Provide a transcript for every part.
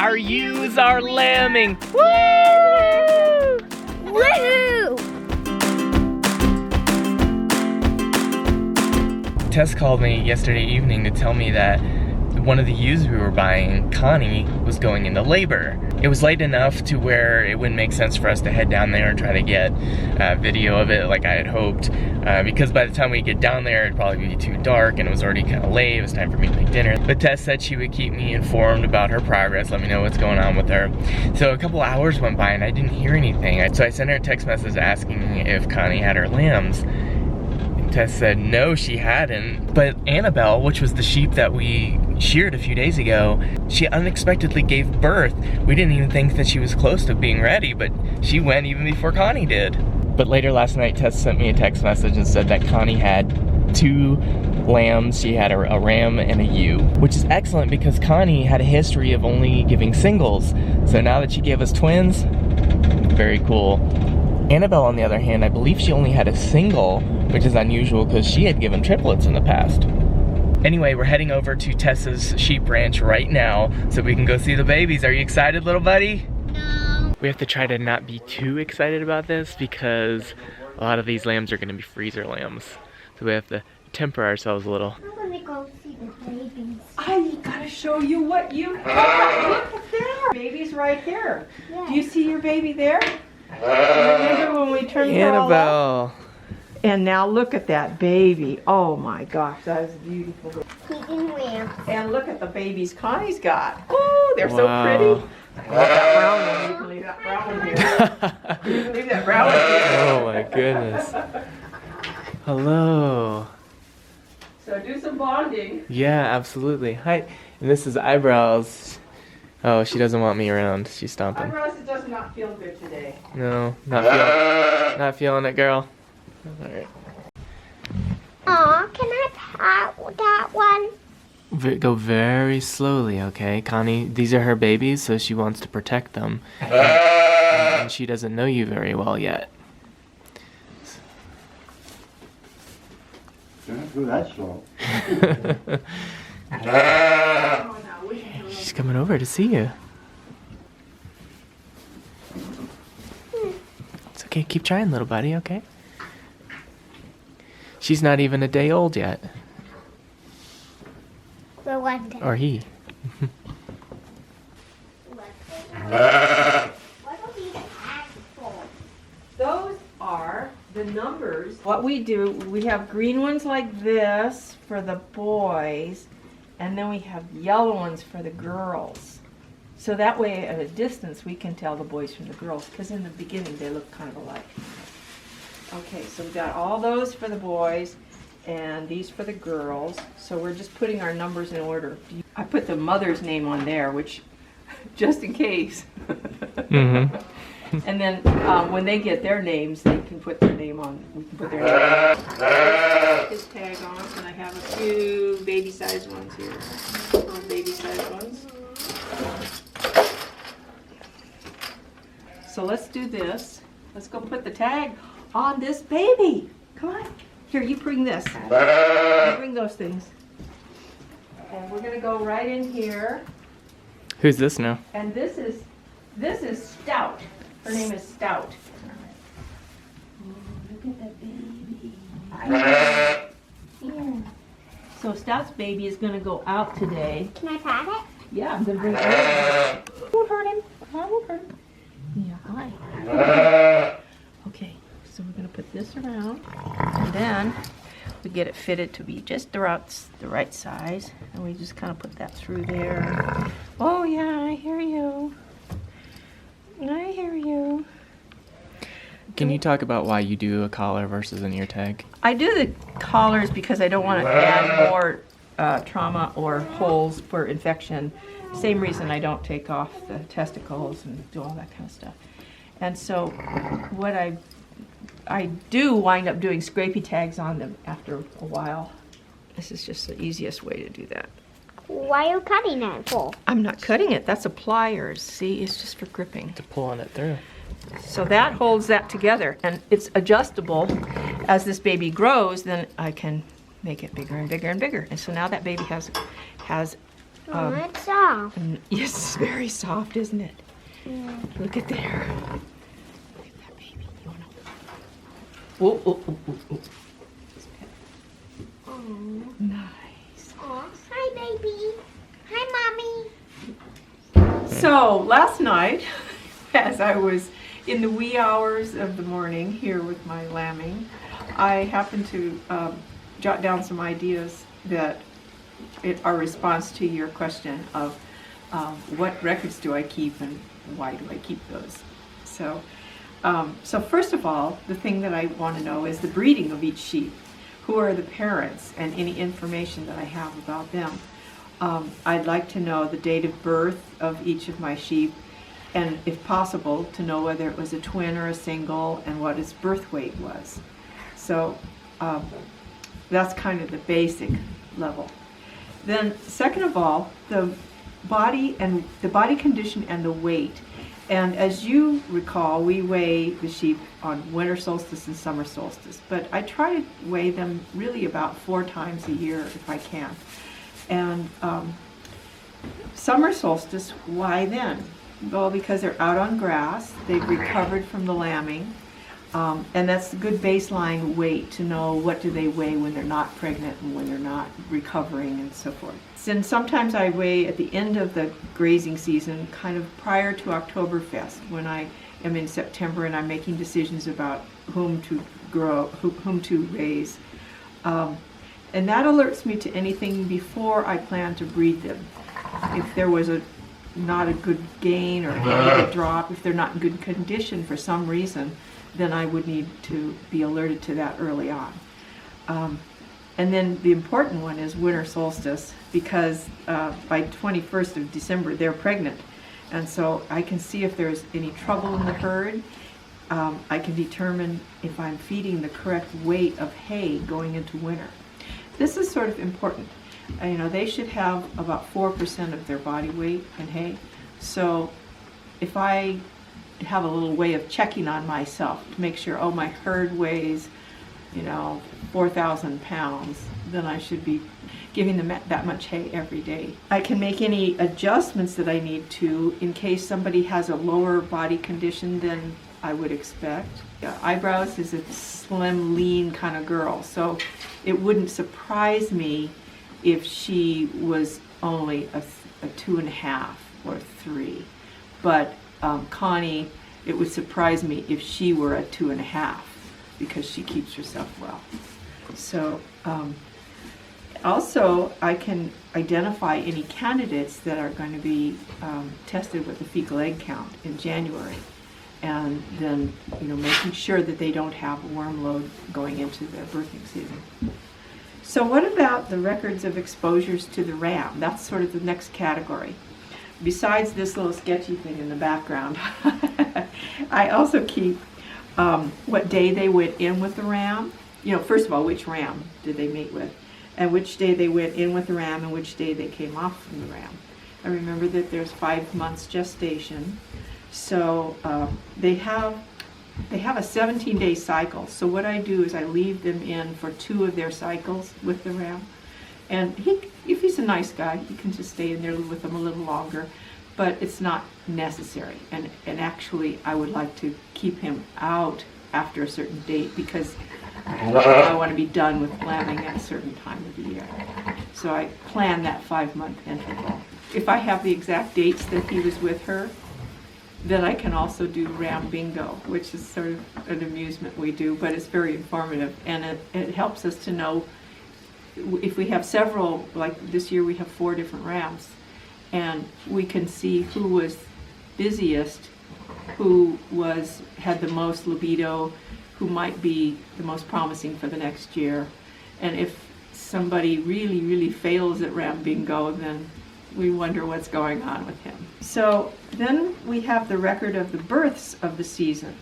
Our ewes are lambing. Woo! Woohoo! Tess called me yesterday evening to tell me that one of the ewes we were buying, Connie, was going into labor. It was late enough to where it wouldn't make sense for us to head down there and try to get video of it like I had hoped, because by the time we get down there, it'd probably be too dark and it was already kind of late. It was time for me to make dinner. But Tess said she would keep me informed about her progress, let me know what's going on with her. So a couple hours went by and I didn't hear anything. So I sent her a text message asking if Connie had her lambs. Tess said no, she hadn't. But Annabelle, which was the sheep that we sheared a few days ago, she unexpectedly gave birth. We didn't even think that she was close to being ready, but she went even before Connie did. But later last night, Tess sent me a text message and said that Connie had 2 lambs. She had a ram and a ewe, which is excellent because Connie had a history of only giving singles. So now that she gave us twins, very cool. Annabelle, on the other hand, I believe she only had a single, which is unusual because she had given triplets in the past. Anyway, we're heading over to Tess's sheep ranch right now so we can go see the babies. Are you excited, little buddy? No. We have to try to not be too excited about this because a lot of these lambs are going to be freezer lambs. So we have to temper ourselves a little. I want to go see the babies. I gotta show you what you have. Look at there. Baby's right here. Yes. Do you see your baby there? Remember when we turned her all up? Annabelle. And now look at that baby. Oh my gosh, that is beautiful. Eating lambs. And look at the babies Connie's got. Oh, they're so Wow. pretty. I love that brown one. You can leave that brown one here. You can leave that brown one here. Oh my goodness. Hello. So do some bonding. Yeah, absolutely. Hi. And this is Eyebrows. Oh, she doesn't want me around. She's stomping. Eyebrows, it does not feel good today. No, not feeling it, girl. All right. Aw, can I pat that one? Go very slowly, okay? Connie, these are her babies, so she wants to protect them. And she doesn't know you very well yet. Don't do that slow. She's coming over to see you. It's okay, keep trying, little buddy, okay? She's not even a day old yet. For one day. Or he. What are these tags for? Those are the numbers. What we do, we have green ones like this for the boys, and then we have yellow ones for the girls. So that way at a distance we can tell the boys from the girls, because in the beginning they look kind of alike. Okay, so we got all those for the boys and these for the girls. So we're just putting our numbers in order. I put the mother's name on there, which just in case. Mm-hmm. And then when they get their names, they can put their name on. We can put their name on. His tag on, and I have a few baby-sized ones here. Little baby-sized ones. So let's do this. Let's go put the tag on this baby. Come on. Here, you bring this. You bring those things. And we're gonna go right in here. Who's this now? And this is Stout. Her name is Stout. Oh, look at that baby. Here. So Stout's baby is gonna go out today. Can I pat it? Yeah, I'm gonna bring it over. Won't hurt him. I won't hurt him. Yeah, hi. Okay, so we're gonna put this around, and then we get it fitted to be just the right size, and we just kind of put that through there. Oh yeah, I hear you. I hear you. Can you talk about why you do a collar versus an ear tag? I do the collars because I don't want to add more trauma or holes for infection. Same reason I don't take off the testicles and do all that kind of stuff. And so what I do wind up doing scrapey tags on them after a while. This is just the easiest way to do that. Why are you cutting it for? I'm not cutting it, that's a pliers. See, it's just for gripping. To pulling it through. So that holds that together, and it's adjustable. As this baby grows, then I can make it bigger and bigger and bigger. And so now that baby has Oh, it's soft. Yes, it's very soft, isn't it? Mm. Look at there. Look at that baby. You wanna... Oh, oh, oh, oh, oh. Oh. Nice. Oh, hi, baby. Hi, Mommy. So, last night, as I was in the wee hours of the morning here with my lambing, I happened to jot down some ideas that are response to your question of what records do I keep and why do I keep those. So, so first of all, the thing that I want to know is the breeding of each sheep. Who are the parents and any information that I have about them. I'd like to know the date of birth of each of my sheep, and if possible, to know whether it was a twin or a single and what its birth weight was. So that's kind of the basic level. Then second of all, the body condition and the weight. And as you recall, we weigh the sheep on winter solstice and summer solstice, but I try to weigh them really about 4 times a year if I can. And summer solstice, why then? Well, because they're out on grass, they've recovered from the lambing, and that's a good baseline weight to know what do they weigh when they're not pregnant and when they're not recovering and so forth. And sometimes I weigh at the end of the grazing season, kind of prior to Oktoberfest, when I am in September and I'm making decisions about whom to grow, whom to raise. And that alerts me to anything before I plan to breed them. If there was not a good gain or a drop, if they're not in good condition for some reason, then I would need to be alerted to that early on. And then the important one is winter solstice, because by 21st of December they're pregnant. And so I can see if there's any trouble in the herd. I can determine if I'm feeding the correct weight of hay going into winter. This is sort of important. You know, they should have about 4% of their body weight in hay. So if I have a little way of checking on myself to make sure, oh, my herd weighs, 4,000 pounds, then I should be giving them that much hay every day. I can make any adjustments that I need to in case somebody has a lower body condition than I would expect. Eyebrows is a slim, lean kind of girl, so it wouldn't surprise me if she was only a 2.5 or 3. But Connie, it would surprise me if she were a 2.5, because she keeps herself well. So also I can identify any candidates that are going to be tested with a fecal egg count in January, and then making sure that they don't have a worm load going into their birthing season. So what about the records of exposures to the ram? That's sort of the next category. Besides this little sketchy thing in the background, I also keep what day they went in with the ram. First of all, which ram did they mate with, and which day they went in with the ram and which day they came off from the ram. I remember that there's 5 months gestation, so they have a 17-day cycle. So what I do is I leave them in for 2 of their cycles with the ram, and if he's a nice guy, he can just stay in there with them a little longer, but it's not necessary. And actually, I would like to keep him out after a certain date, because I want to be done with lambing at a certain time of the year. So I plan that 5-month interval. If I have the exact dates that he was with her, then I can also do ram bingo, which is sort of an amusement we do, but it's very informative, and it helps us to know if we have several, like this year we have 4 different rams, and we can see who was busiest, who had the most libido, who might be the most promising for the next year. And if somebody really, really fails at ram bingo, then we wonder what's going on with him. So then we have the record of the births of the season.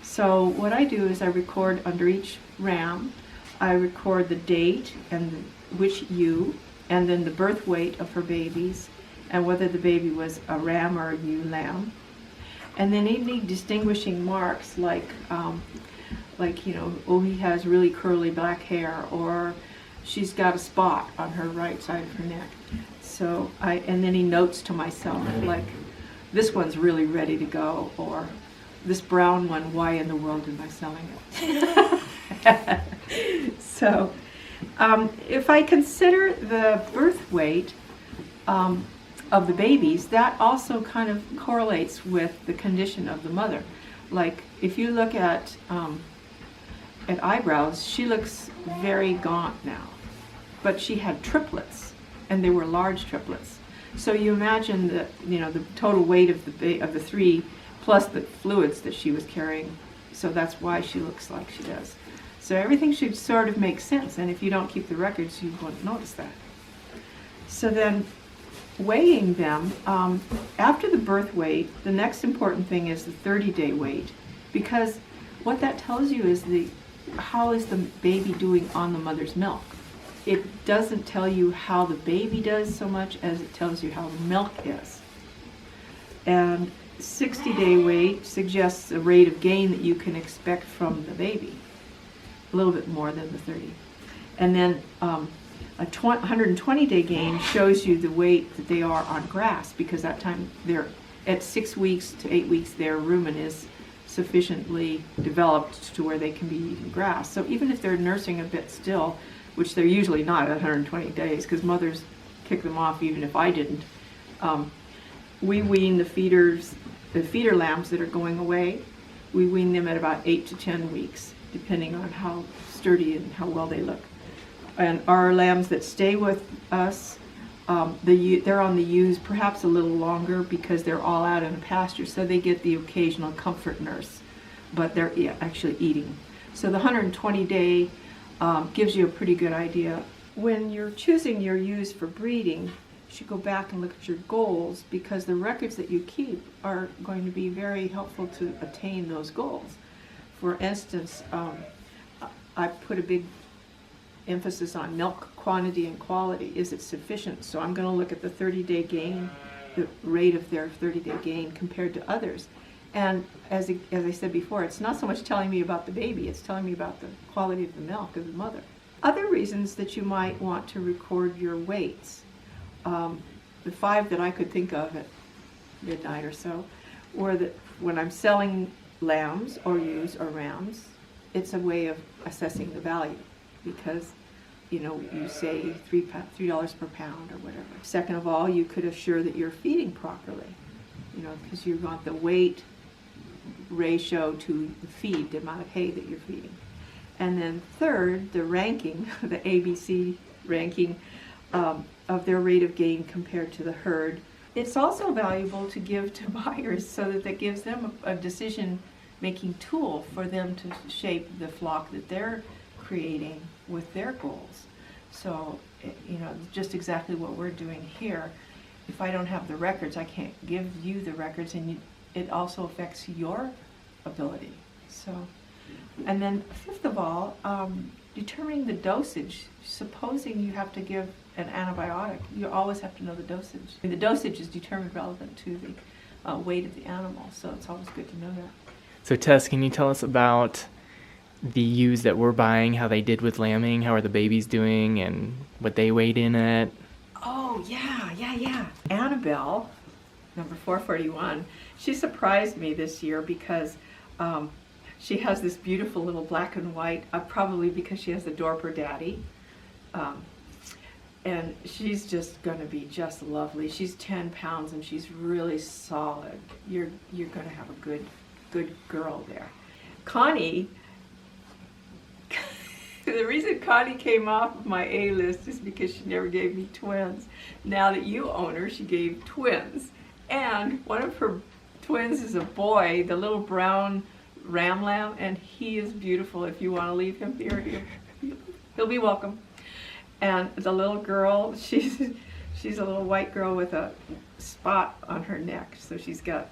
So what I do is I record under each ram, I record the date and which ewe, and then the birth weight of her babies, and whether the baby was a ram or a ewe lamb. And then any distinguishing marks like he has really curly black hair, or she's got a spot on her right side of her neck. So and then he notes to myself, like, this one's really ready to go, or this brown one, why in the world am I selling it? So if I consider the birth weight of the babies, that also kind of correlates with the condition of the mother. Like if you look at eyebrows, she looks very gaunt now, but she had triplets, and they were large triplets. So you imagine that, you know, the total weight of the three plus the fluids that she was carrying. So that's why she looks like she does. So everything should sort of make sense, and if you don't keep the records, you won't notice that. So then weighing them, after the birth weight, the next important thing is the 30-day weight, because what that tells you is how is the baby doing on the mother's milk. It doesn't tell you how the baby does so much as it tells you how the milk is. And 60-day weight suggests a rate of gain that you can expect from the baby, a little bit more than the 30. And then a 120-day gain shows you the weight that they are on grass, because that time they're at 6 weeks to 8 weeks, their rumen is sufficiently developed to where they can be eating grass. So even if they're nursing a bit still, which they're usually not at 120 days, because mothers kick them off even if I didn't, we wean the feeder lambs that are going away, we wean them at about 8 to 10 weeks, depending on how sturdy and how well they look. And our lambs that stay with us, they're on the ewes perhaps a little longer because they're all out in the pasture, so they get the occasional comfort nurse, but they're actually eating. So the 120-day gives you a pretty good idea. When you're choosing your ewes for breeding, you should go back and look at your goals, because the records that you keep are going to be very helpful to attain those goals. For instance, I put a big emphasis on milk quantity and quality. Is it sufficient? So I'm going to look at the 30-day gain, the rate of their 30-day gain compared to others. And as I said before, it's not so much telling me about the baby, it's telling me about the quality of the milk of the mother. Other reasons that you might want to record your weights, the 5 that I could think of at midnight or so, were that when I'm selling lambs or ewes or rams, it's a way of assessing the value, because you know, you say $3 per pound or whatever. Second of all, you could assure that you're feeding properly, you know, because you want the weight ratio to the feed, the amount of hay that you're feeding. And then third, the ranking, the ABC ranking of their rate of gain compared to the herd. It's also valuable to give to buyers so that gives them a decision-making tool for them to shape the flock that they're creating with their goals. So, you know, just exactly what we're doing here. If I don't have the records, I can't give you the records, and it also affects your ability. So, and then fifth of all, determining the dosage. Supposing you have to give an antibiotic, you always have to know the dosage. And the dosage is determined relevant to the weight of the animal, so it's always good to know that. So Tess, can you tell us about the ewes that we're buying, how they did with lambing, how are the babies doing, and what they weighed in at? Oh, yeah. Annabelle, number 441, she surprised me this year because she has this beautiful little black and white, probably because she has the Dorper daddy. And she's just going to be just lovely. She's 10 pounds and she's really solid. You're going to have a good girl there. Connie, the reason Connie came off of my A list is because she never gave me twins. Now that you own her, she gave twins. And one of her twins is a boy, the little brown ram lamb, and he is beautiful. If you want to leave him here, he'll be welcome. And the little girl, she's a little white girl with a spot on her neck, so she's got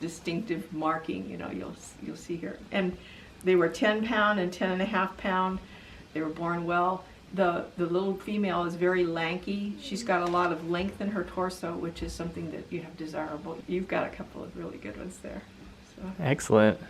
distinctive marking. You know, you'll see her. And they were 10 pound and 10.5 pound. They were born well. The little female is very lanky. She's got a lot of length in her torso, which is something that you have desirable. You've got a couple of really good ones there. So. Excellent.